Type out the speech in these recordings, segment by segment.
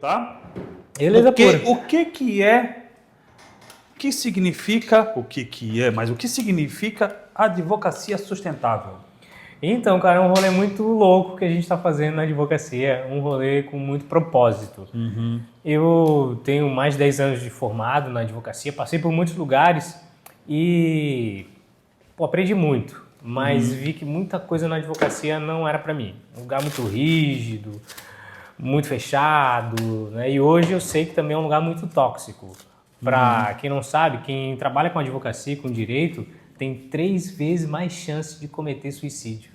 Tá? Beleza pura. O que significa advocacia sustentável? Então, cara, é um rolê muito louco que a gente está fazendo na advocacia, um rolê com muito propósito. Eu tenho mais de 10 anos de formado na advocacia, passei por muitos lugares e aprendi muito, mas vi que muita coisa na advocacia não era para mim. Um lugar muito rígido, muito fechado, né? E hoje eu sei que também é um lugar muito tóxico. Para quem não sabe, quem trabalha com advocacia, com direito, tem 3 vezes mais chance de cometer suicídio.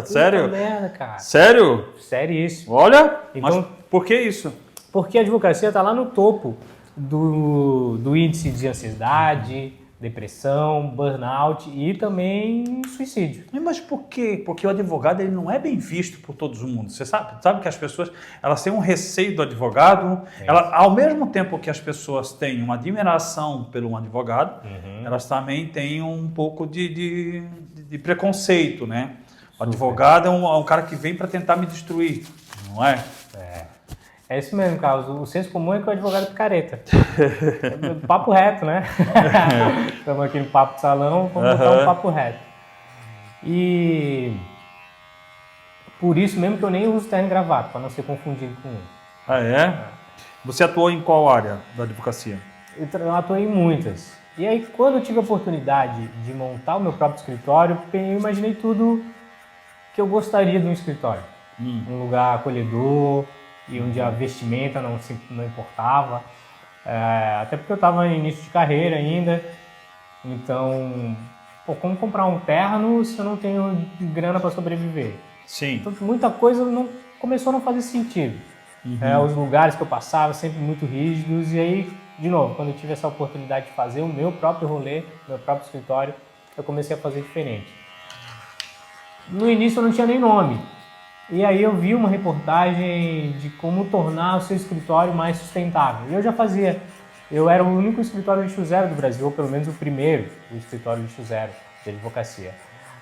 Sério? Puta merda, cara. Sério? Seríssimo. Olha, Então, mas por que isso? porque a advocacia está lá no topo do índice de ansiedade, depressão, burnout e também suicídio. Mas por quê? Porque o advogado ele não é bem visto por todo mundo. Você sabe que as pessoas elas têm um receio do advogado. Ao mesmo tempo que as pessoas têm uma admiração pelo advogado, elas também têm um pouco de preconceito, né? O advogado é um cara que vem para tentar me destruir, não é? É isso mesmo, Carlos. O senso comum é que o advogado é picareta. Papo reto, né? Estamos aqui no papo de salão, vamos botar um papo reto. E por isso mesmo que eu nem uso terno e gravata, para não ser confundido com um. Ah, é? Você atuou em qual área da advocacia? Eu atuei em muitas. E aí, quando eu tive a oportunidade de montar o meu próprio escritório, eu imaginei tudo que eu gostaria de um escritório. Um lugar acolhedor, e onde a vestimenta não importava, até porque eu estava no início de carreira ainda, então, como comprar um terno se eu não tenho grana para sobreviver? Sim. Então, muita coisa começou a não fazer sentido. Os lugares que eu passava sempre muito rígidos, e aí, de novo, quando eu tive essa oportunidade de fazer o meu próprio rolê, meu próprio escritório, eu comecei a fazer diferente. No início eu não tinha nem nome. E aí eu vi uma reportagem de como tornar o seu escritório mais sustentável. E eu já fazia. Eu era o único escritório lixo zero do Brasil, ou pelo menos o primeiro escritório lixo zero de advocacia.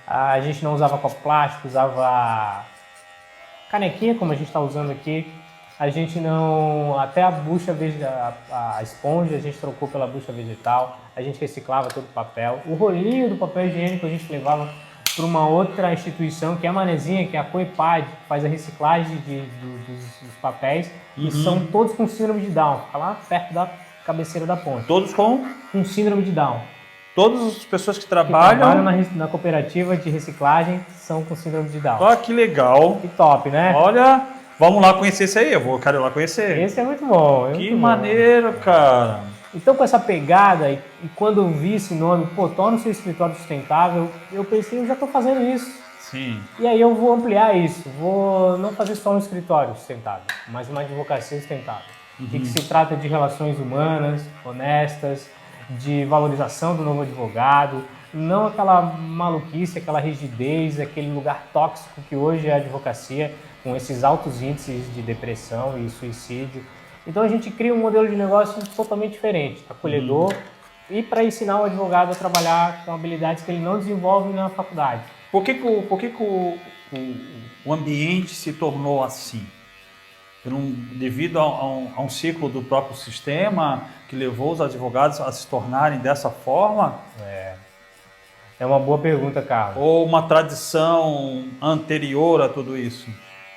A gente não usava copo plástico, usava canequinha, como a gente está usando aqui. A gente não... Até a bucha, a esponja, a gente trocou pela bucha vegetal. A gente reciclava todo o papel. O rolinho do papel higiênico a gente levava para uma outra instituição, que é a Manezinha, que é a Coipad, que faz a reciclagem dos papéis, e são todos com síndrome de Down, fica lá perto da cabeceira da ponte. Todos com síndrome de Down. Todas as pessoas que trabalham na cooperativa de reciclagem são com síndrome de Down. Olha que legal. Que top, né? Olha, vamos lá conhecer esse aí, quero ir lá conhecer. Esse é muito bom. Que maneiro, cara. Então, com essa pegada, e quando eu vi esse nome, torna o seu escritório sustentável, eu pensei, eu já estou fazendo isso. Sim. E aí eu vou ampliar isso, vou não fazer só um escritório sustentável, mas uma advocacia sustentável. E que se trata de relações humanas, honestas, de valorização do novo advogado, não aquela maluquice, aquela rigidez, aquele lugar tóxico que hoje é a advocacia, com esses altos índices de depressão e suicídio. Então a gente cria um modelo de negócio totalmente diferente, acolhedor, e para ensinar o advogado a trabalhar com habilidades que ele não desenvolve na faculdade. Por que o ambiente se tornou assim? Devido a um ciclo do próprio sistema que levou os advogados a se tornarem dessa forma? É uma boa pergunta, Carlos. Ou uma tradição anterior a tudo isso?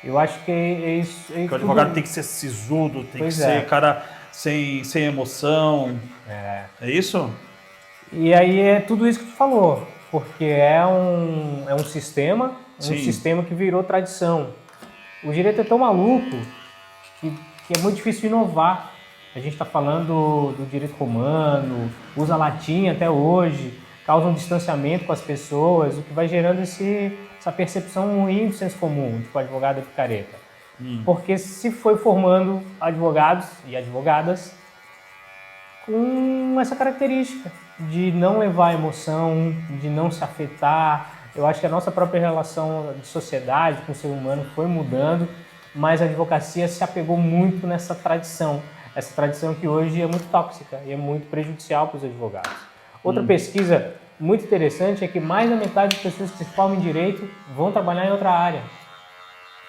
Eu acho que é isso. Que o advogado tem que ser sisudo, tem que ser cara sem emoção. É isso? E aí é tudo isso que tu falou, porque é um sistema, sistema que virou tradição. O direito é tão maluco que é muito difícil de inovar. A gente está falando do direito romano, usa latim até hoje, causa um distanciamento com as pessoas, o que vai gerando essa percepção ruim do senso comum, de que o advogado é picareta. Porque se foi formando advogados e advogadas com essa característica de não levar emoção, de não se afetar. Eu acho que a nossa própria relação de sociedade com o ser humano foi mudando, mas a advocacia se apegou muito nessa tradição. Essa tradição que hoje é muito tóxica e é muito prejudicial para os advogados. Outra pesquisa muito interessante é que mais da metade das pessoas que se formam em direito vão trabalhar em outra área,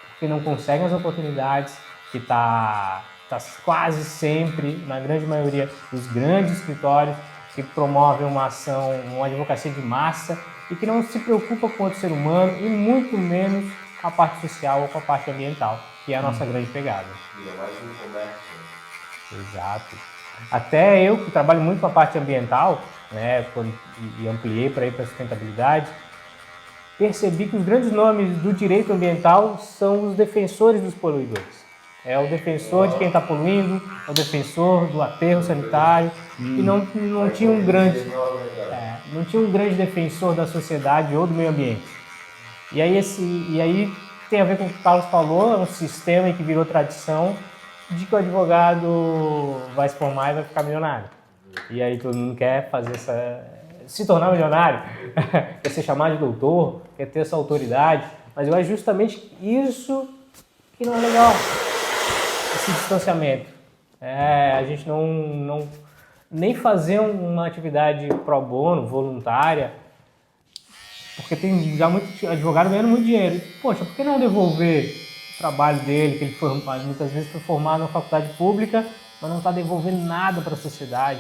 porque não conseguem as oportunidades, que está está quase sempre, na grande maioria dos grandes escritórios, que promovem uma ação, uma advocacia de massa e que não se preocupa com outro ser humano e muito menos com a parte social ou com a parte ambiental, que é a nossa grande pegada. Ainda mais no comércio. Exato. Até eu, que trabalho muito com a parte ambiental, né, e ampliei para ir para a sustentabilidade, percebi que os grandes nomes do direito ambiental são os defensores dos poluidores. É o defensor de quem está poluindo, é o defensor do aterro sanitário, e não tinha um grande defensor da sociedade ou do meio ambiente. E aí tem a ver com o que o Carlos falou, é um sistema que virou tradição de que o advogado vai se formar e vai ficar milionário. E aí todo mundo quer se tornar milionário, quer ser chamado de doutor, quer ter essa autoridade, mas eu acho justamente isso que não é legal, esse distanciamento. A gente não nem fazer uma atividade pro bono, voluntária, porque tem já muito advogado ganhando muito dinheiro. E, poxa, por que não devolver o trabalho dele, que ele muitas vezes foi formado na faculdade pública, mas não está devolvendo nada para a sociedade?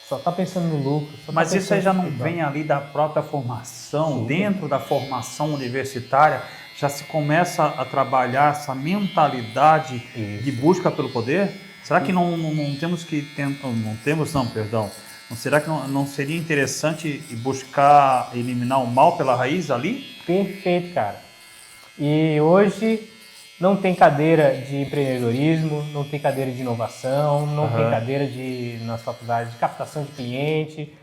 Só está pensando no lucro. Mas isso aí já não vem ali da própria formação, sim, dentro da formação universitária, já se começa a trabalhar essa mentalidade de busca pelo poder? Será que não temos que tentar, não será que não seria interessante buscar eliminar o mal pela raiz ali? Perfeito, cara. E hoje não tem cadeira de empreendedorismo, não tem cadeira de inovação, não tem cadeira nas faculdades de captação de cliente,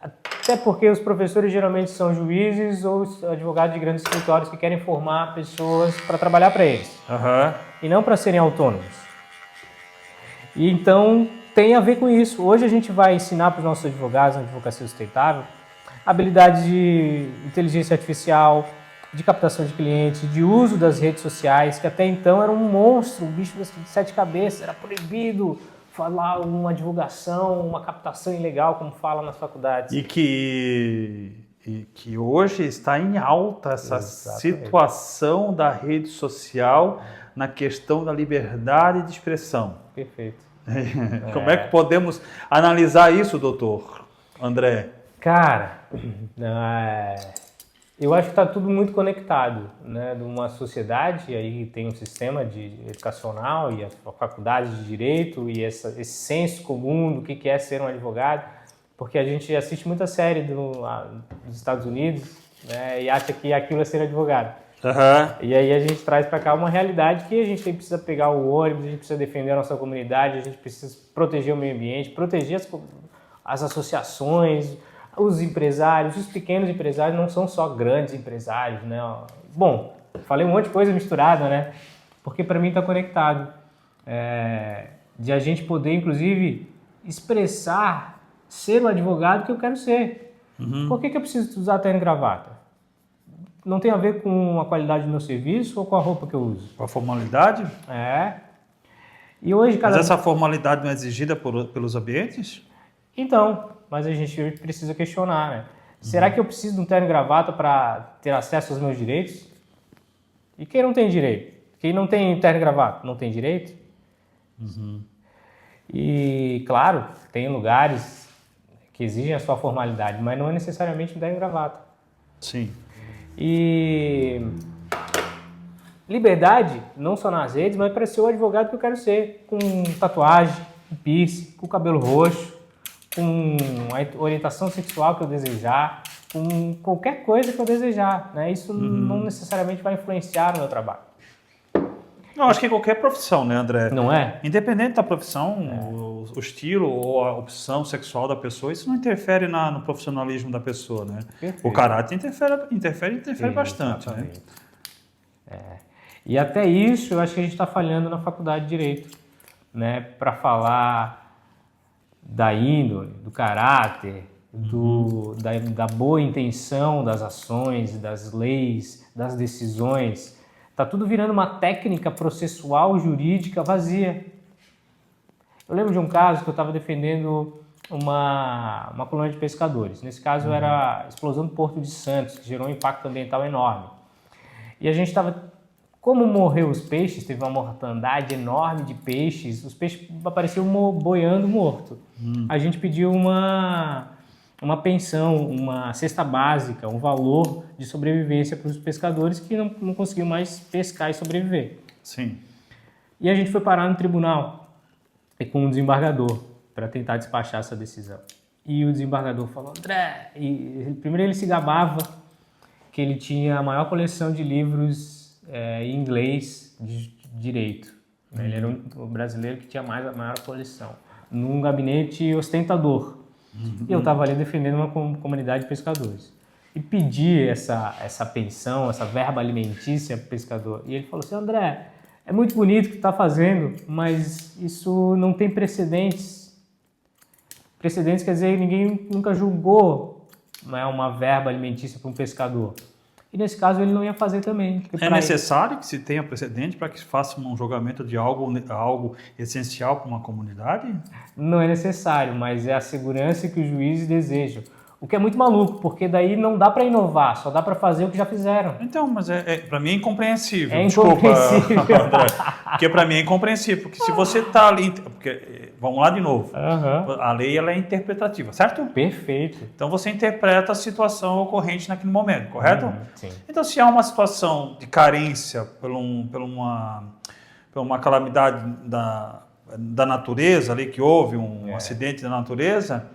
até porque os professores geralmente são juízes ou advogados de grandes escritórios que querem formar pessoas para trabalhar para eles, e não para serem autônomos. E então tem a ver com isso. Hoje a gente vai ensinar para os nossos advogados na advocacia sustentável habilidades de inteligência artificial, de captação de clientes, de uso das redes sociais, que até então era um monstro, um bicho de 7 cabeças, era proibido falar uma divulgação, uma captação ilegal, como fala nas faculdades. E que hoje está em alta essa situação da rede social na questão da liberdade de expressão. Perfeito. Como é que podemos analisar isso, doutor André? Cara, eu acho que está tudo muito conectado, né? De uma sociedade, aí tem um sistema educacional e as faculdades de direito e esse senso comum do que é ser um advogado, porque a gente assiste muita série dos Estados Unidos, né? E acha que aquilo é ser advogado. E aí a gente traz para cá uma realidade que a gente precisa pegar o ônibus, a gente precisa defender a nossa comunidade, a gente precisa proteger o meio ambiente, proteger as associações, os empresários, os pequenos empresários não são só grandes empresários, né? Bom, falei um monte de coisa misturada, né? Porque para mim está conectado. De a gente poder, inclusive, expressar, ser o advogado que eu quero ser. Por que eu preciso usar terno e gravata? Não tem a ver com a qualidade do meu serviço ou com a roupa que eu uso? Com a formalidade? E hoje, Mas essa formalidade não é exigida pelos ambientes? Então, mas a gente precisa questionar, né? Será que eu preciso de um terno e gravata para ter acesso aos meus direitos? E quem não tem direito? Quem não tem terno e gravata não tem direito? E, claro, tem lugares que exigem a sua formalidade, mas não é necessariamente um terno e gravata. Sim. E liberdade, não só nas redes, mas para ser o advogado que eu quero ser, com tatuagem, com piercing, com cabelo roxo, com a orientação sexual que eu desejar, com qualquer coisa que eu desejar, né? Isso não necessariamente vai influenciar no meu trabalho. Não, acho que qualquer profissão, né, André? Não é? Independente da profissão, o estilo ou a opção sexual da pessoa, isso não interfere no profissionalismo da pessoa, né? Perfeito. O caráter interfere bastante, exatamente, né? E até isso eu acho que a gente está falhando na faculdade de Direito, né? Para falar da índole, do caráter, da boa intenção das ações, das leis, das decisões. Está tudo virando uma técnica processual jurídica vazia. Eu lembro de um caso que eu estava defendendo uma colônia de pescadores. Nesse caso era a explosão do Porto de Santos, que gerou um impacto ambiental enorme. E a gente estava Como morreu os peixes, teve uma mortandade enorme de peixes, os peixes apareciam boiando morto. A gente pediu uma pensão, uma cesta básica, um valor de sobrevivência para os pescadores que não conseguiam mais pescar e sobreviver. Sim. E a gente foi parar no tribunal e com um desembargador para tentar despachar essa decisão. E o desembargador falou, André, primeiro ele se gabava que ele tinha a maior coleção de livros em inglês de direito. Ele era o brasileiro que tinha a maior coleção, num gabinete ostentador. E eu estava ali defendendo uma comunidade de pescadores. E pedi essa pensão, essa verba alimentícia para o pescador. E ele falou assim, André, é muito bonito o que está fazendo, mas isso não tem precedentes. Precedentes quer dizer que ninguém nunca julgou uma verba alimentícia para um pescador. E nesse caso ele não ia fazer também. É necessário que se tenha precedente para que se faça um julgamento de algo essencial para uma comunidade? Não é necessário, mas é a segurança que os juízes desejam. O que é muito maluco, porque daí não dá para inovar, só dá para fazer o que já fizeram. Então, mas para mim é incompreensível. É incompreensível. Desculpa, André. Porque para mim é incompreensível. Porque se você está ali... Porque, vamos lá de novo. A lei ela é interpretativa, certo? Perfeito. Então você interpreta a situação ocorrente naquele momento, correto? Sim. Então se há uma situação de carência por uma calamidade da natureza, ali que houve um acidente da natureza...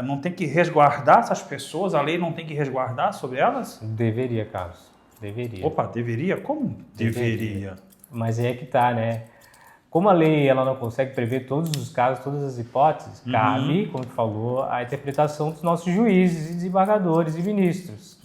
Não tem que resguardar essas pessoas? A lei não tem que resguardar sobre elas? Deveria, Carlos. Deveria. Opa, deveria? Como deveria? Mas aí é que tá, né? Como a lei ela não consegue prever todos os casos, todas as hipóteses, cabe, como tu falou, a interpretação dos nossos juízes e desembargadores e ministros.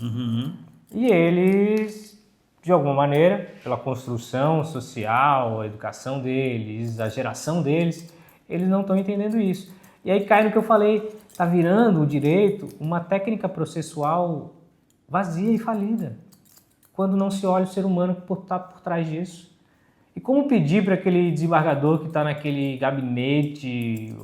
E eles, de alguma maneira, pela construção social, a educação deles, a geração deles, eles não estão entendendo isso. E aí cai no que eu falei, está virando o direito uma técnica processual vazia e falida, quando não se olha o ser humano que está por trás disso. E como pedir para aquele desembargador que está naquele gabinete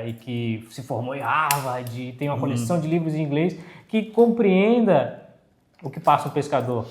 e que se formou em Harvard e tem uma coleção de livros em inglês, que compreenda o que passa um pescador?